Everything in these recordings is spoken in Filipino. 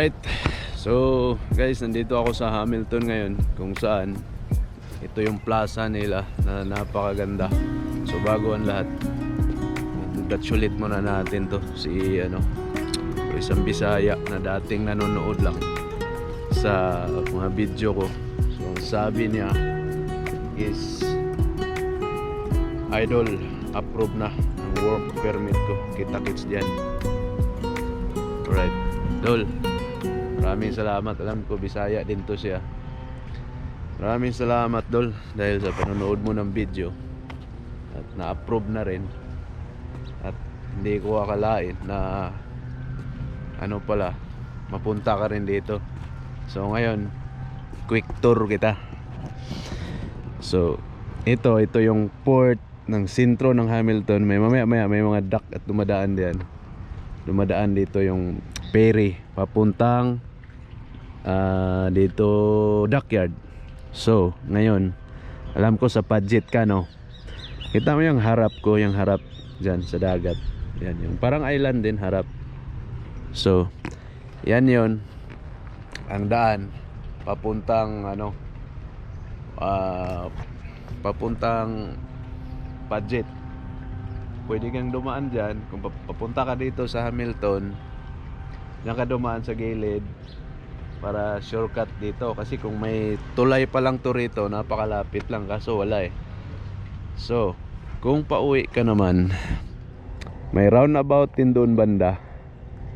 Right. So guys, nandito ako sa Hamilton ngayon, kung saan ito yung plaza nila na napakaganda. So bago ang lahat, congratulate muna natin to si isang Bisaya na dating nanonood lang sa mga video ko. So ang sabi niya is, idol, approve na ang work permit ko, kita-kits dyan. Alright, Dol, maraming salamat. Alam ko Bisaya din to siya. Maraming salamat, Dol, dahil sa panonood mo ng video at na-approve na rin. At hindi ko akalain na mapunta ka rin dito. So ngayon, quick tour kita. So ito yung port ng sentro ng Hamilton. May mamaya may mga dock at dumadaan dito yung ferry papuntang dito dockyard. So ngayon, alam ko sa budget ka, no? Kita mo yung harap ko, yung harap dyan sa dagat. Yan, yung parang island din harap. So yan yon ang daan papuntang papuntang budget. Pwede kang dumaan dyan. Kung papunta ka dito sa Hamilton, diyan ka dumaan sa gilid para shortcut dito. Kasi kung may tulay pa lang to rito, napakalapit lang, kaso wala eh. So kung pauwi ka naman, may roundabout din doon banda.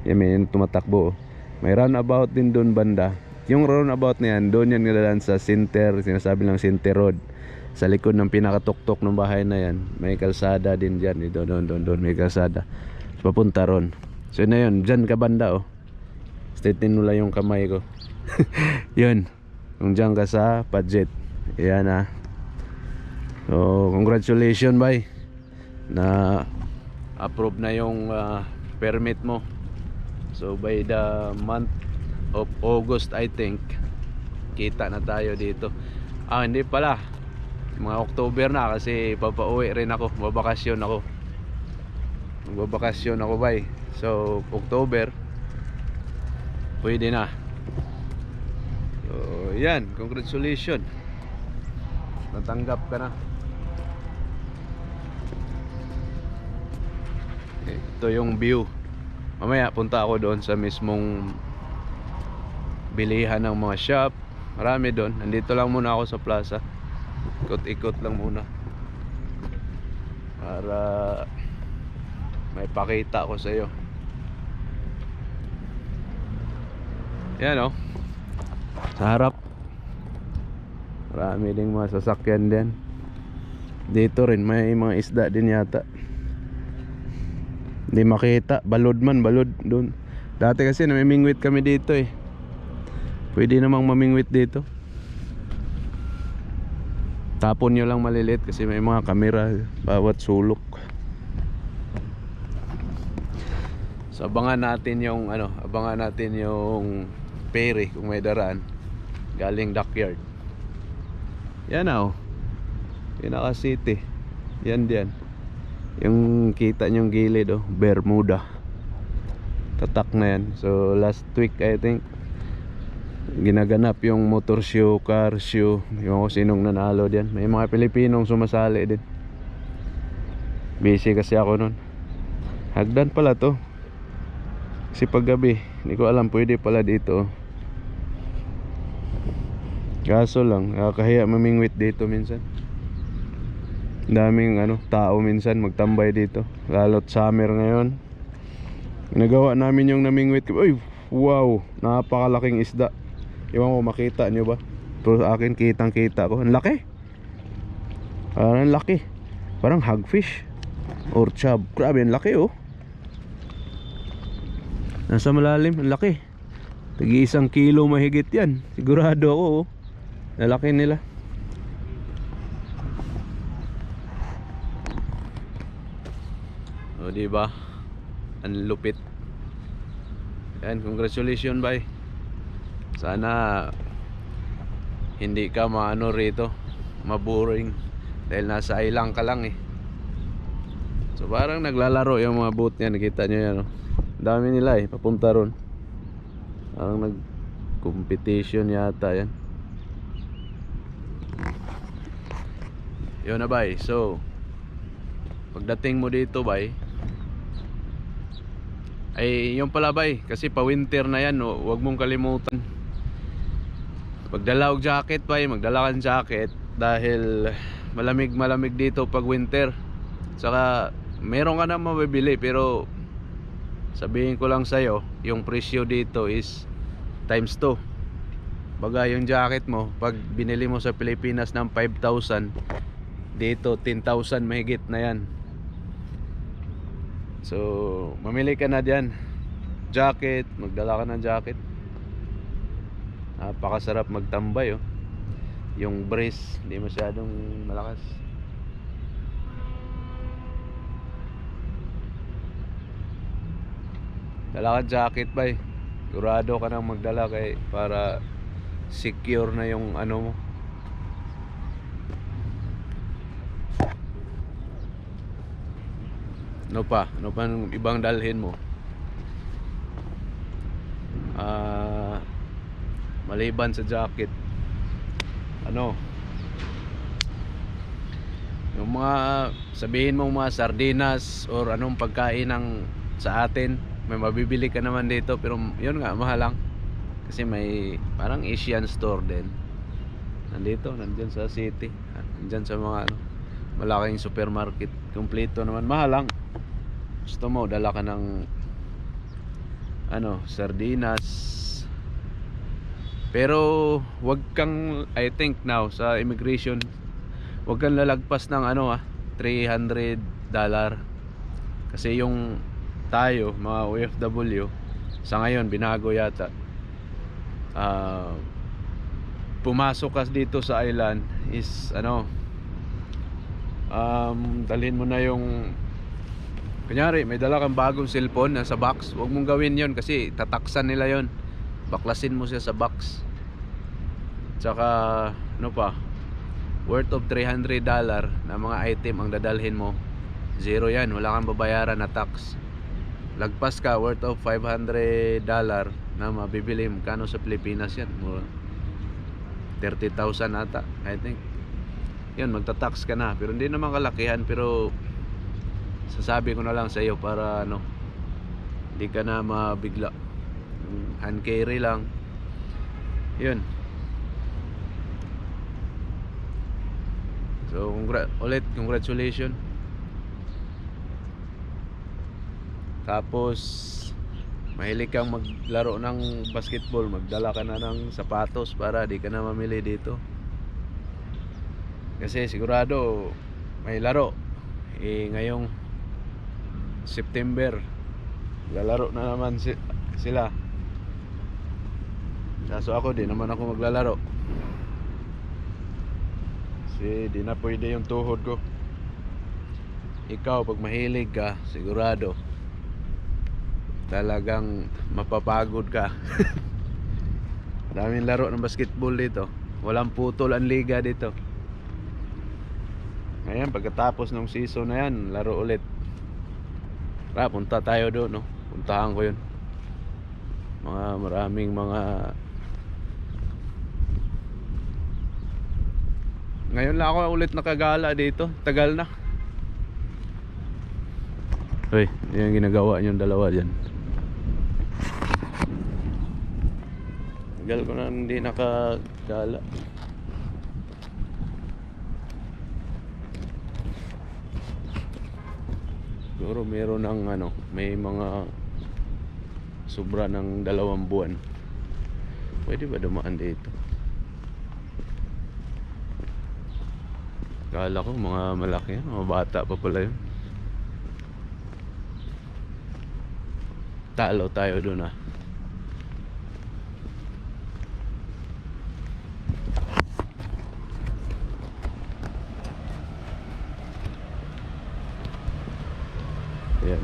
Yan, may tumatakbo. May roundabout din doon banda. Yung roundabout na yan, doon yan nilalaan sa center, sinasabi lang center road. Sa likod ng pinakatuktok ng bahay na yan, may kalsada din dyan. Doon may kalsada. So, papunta ron. So na yun, dyan ka banda, oh. Straighten mo lang yung kamay ko. Yun, kung dyan ka sa budget. Yan, ah. So congratulations, bye, na approve na yung permit mo. So by the month of August, I think, kita na tayo dito. Hindi pala, mga October na, kasi papauwi rin ako, magbabakasyon ako, bye. So October pwede na. So yan, congratulations, natanggap ka na. Ito yung view. Mamaya punta ako doon sa mismong bilihan ng mga shop. Marami doon. Nandito lang muna ako sa plaza. Ikot-ikot lang muna para may pakita ko sa iyo. Yan, oh. Sa harap marami ding mga sasakyan din. Dito rin may mga isda din yata. Hindi makita, balod doon. Dati kasi namimingwit kami dito eh. Pwede namang mamingwit dito. Tapon nyo lang malilit kasi may mga kamera bawat sulok. So abangan natin yung ferry kung may daraan galing dockyard. Yan, oh. Pinaka city. Yan diyan. Yung kita nyong gilid, oh, Bermuda. Tatak na yan. So last week, I think, ginaganap yung motor show, car show. Yung sinong nanalo diyan. May mga Pilipinong sumasali din. Busy kasi ako nun. Hagdan pala to. Kasi paggabi, hindi ko alam, pwede pala dito. Kaso lang, nakakahiya mamingwit dito minsan. Daming tao minsan magtambay dito, lalo't summer ngayon. Nagawa namin yung namingwit. Uy, wow, napakalaking isda. Iwan ko makita nyo ba, pero sa akin kitang kita ko. Ang laki. Ang laki. Parang hagfish or chub. Grabe, ang laki, oh. Nasa malalim, ang laki. Tagi 1 kilo mahigit yan, sigurado ako, oh. Lalaki nila. O, diba? Ang lupit. Yan, congratulations, bye. Sana hindi ka rito, maboring, dahil nasa island ka lang eh. So parang naglalaro yung mga boat niya, nakita nyo yan, oh. Dami nila eh, papunta ron. Parang nag competition yata yan. Yun na bay. So pagdating mo dito bay, ay yung pala bay, kasi pa winter na yan, huwag mong kalimutan magdala og jacket bay, magdala kang jacket dahil malamig dito pag winter. Saka meron ka na mabibili, pero sabihin ko lang sa'yo, yung presyo dito is times 2. Baga yung jacket mo, pag binili mo sa Pilipinas ng 5,000, dito 10,000 mahigit na yan. So mamili ka na dyan jacket, magdala ka ng jacket. Napakasarap magtambay oh. Yung breeze hindi masyadong malakas. Dala ka jacket bay, sigurado ka nang magdala kay para secure na yung ano mo. Ano pa ng ibang dalhin mo? Maliban sa jacket, ano, yung mga sabihin mo mga sardinas or anong pagkain ng sa atin, may mabibili ka naman dito, pero yun nga, mahal lang. Kasi may parang Asian store din nandyan sa city, nandyan sa mga ano, malaking supermarket, kumpleto naman, mahal lang. Gusto mo dala ka ng ano, sardinas, pero wag kang, I think now sa immigration, wag kang lalagpas ng ano $300, kasi yung tayo mga OFW sa ngayon binago yata. Pumasok ka dito sa island is ano, dalhin mo na yung, kunyari may dala kang bagong cellphone nasa box, wag mong gawin yon kasi tataksan nila yon. Baklasin mo siya sa box. Tsaka ano pa, worth of $300 na mga item ang dadalhin mo, zero yan, wala kang babayaran na tax. Lagpas ka, worth of $500 na mabibili mo, kano sa Pilipinas yan, 30,000 ata I think. Yun, magta-tax ka na, pero hindi naman kalakihan, pero sasabi ko na lang sa iyo para ano, hindi ka na mabigla. Hand carry lang yun. So congratulations. Tapos mahilig kang maglaro ng basketball, magdala ka na ng sapatos para di ka na mamili dito, kasi sigurado may laro ngayong September, lalaro na naman sila. Kaso ako, di naman ako maglalaro kasi di na pwede yung tuhod ko. Ikaw pag mahilig ka, sigurado talagang mapapagod ka. Daming laro ng basketball dito, walang putol ang liga dito. Ngayon pagkatapos ng season na yan, laro ulit. Punta tayo doon, no? Puntahan ko yun. Maraming mga, ngayon lang ako ulit nakagala dito, tagal na. Uy, yung ginagawa niyong dalawa dyan. Tagal ko na hindi nakagala. Siguro meron ng ano, may mga sobra ng 2 buwan. Pwede ba dumaan dito? Kala ko mga malaki yan, mga bata pa pala yun. Talo tayo dun Ayan.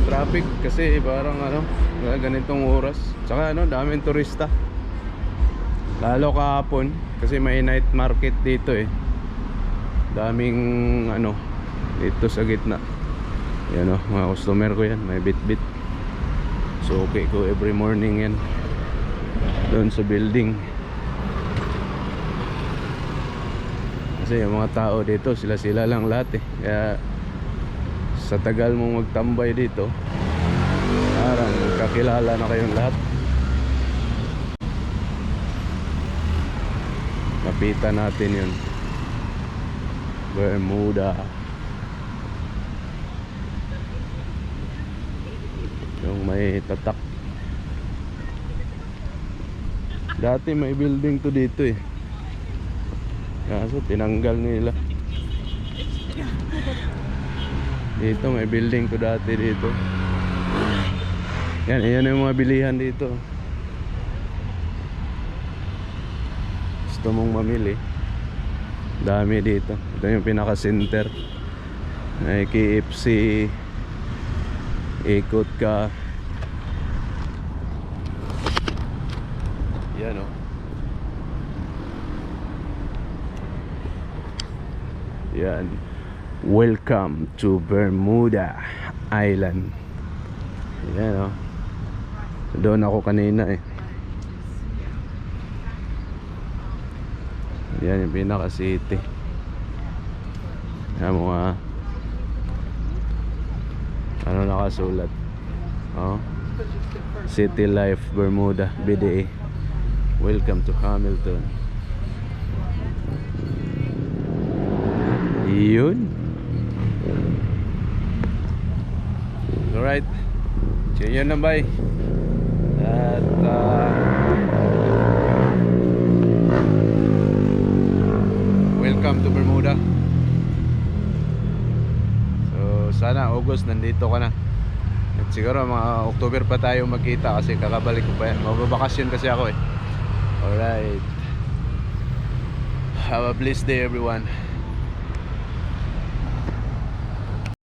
traffic kasi parang ano, ganitong oras. Tsaka ano, daming turista. Lalo kahapon kasi may night market dito eh. Daming ano dito sa gitna. Yan o, mga customer ko yan, may bit-bit. So okay ko every morning yan doon sa building. Kasi yung mga tao dito, sila lang lahat eh. Kaya sa tagal mong magtambay dito, parang kakilala na kayong lahat. Lapitan natin yun. Bermuda. Yung may tatak. Dati may building to dito eh. Kaso tinanggal nila. Dito may building to dati dito. Yan yung mga bilihan dito. Gusto mong mamili, dami dito. Ito yung pinaka center. May KFC, ikot ka. Yan o. Yan. Welcome to Bermuda Island. Yan o. Doon ako kanina eh. Yan yung pinaka city. Yan mga ano nakasulat, oh, City Life Bermuda BDA. Welcome to Hamilton. Yun. Alright, so yun na bye. At welcome to Bermuda. So sana August nandito ka na. At siguro mga October pa tayo magkita kasi kakabalik ko pa yan. Mababakasyon kasi ako eh. Alright, have a blessed day everyone.